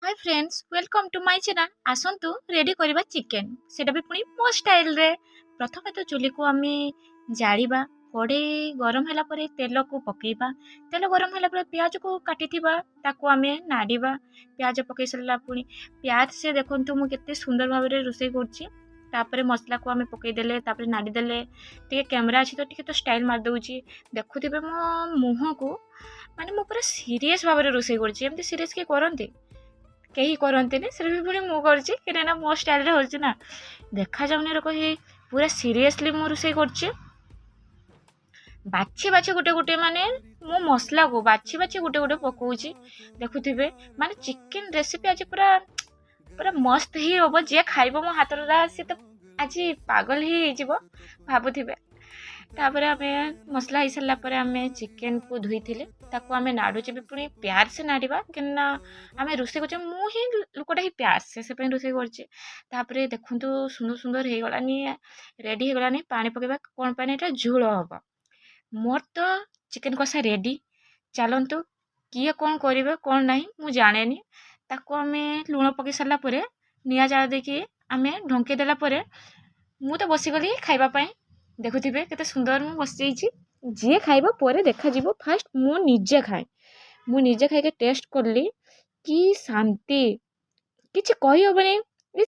hi friends welcome to my channel आसंतु ready करबा chicken सेटा भी पुनी मो स्टाइल रे प्रथम तो चुली को आमे जाळीबा कड़े गरम होला परे तेल को पकेबा तेल गरम होला परे प्याज को काटिथिबा ताको आमे नाडीबा प्याज पके सला पुनी प्याज से देखंतु मु केते सुंदर भाबरे रोसई करछि तापरे मसला को आमे पके देले तापरे नाडी देले टिके कैमरा अछि तो टिके तो स्टाइल मार दउछि देखुथिबे मो मुह को माने मो पूरा सीरियस भाबरे रोसई करछि एमती सीरियस के करंती केही करंतीनी से भी पुणी मु करछि केना मो स्टाइल रे होछि ना देखा जाउनी रे कहि पूरा सीरियसली मु रोसई करछि बाछि बाछि गोटे गोटे माने मो मसला को बाछि बाछि गोटे गोटे पकोछि देखुथिबे माने चिकन रेसिपी आज पूरा पूरा मस्त ही होबो जे खाइबो मो हातरा से तो आज पागल ही जिवो भाबुथिबे तापर आमे मसला ही सरला पर आमे चिकन को धुई थिले ताको आमे नाडुचे भी पुणी प्यार से नाडीबा केना आमे रोसे करछे मु ही लोकटा ही प्यार से पे रोसे करछे तापर देखंतु सुंदर सुंदर हे गलानी रेडी हे गलानी पानी पकेबा कोन पानी एटा झोल हबा मोर तो चिकन कषा रेडी चलंतु किए कोन करिवे कोन नाही मु जानेनी ताको आमे लूण पके सरला परे निया जा देखि आमे ढंके देला परे मु तो बसी गली खाइबा पई देखुथिबे केते सुंदर मु बस जाईची जे खाइबा परे देखा जीवो फास्ट मु निजे खाए के टेस्ट करली कि शांति किछि कहि होबनी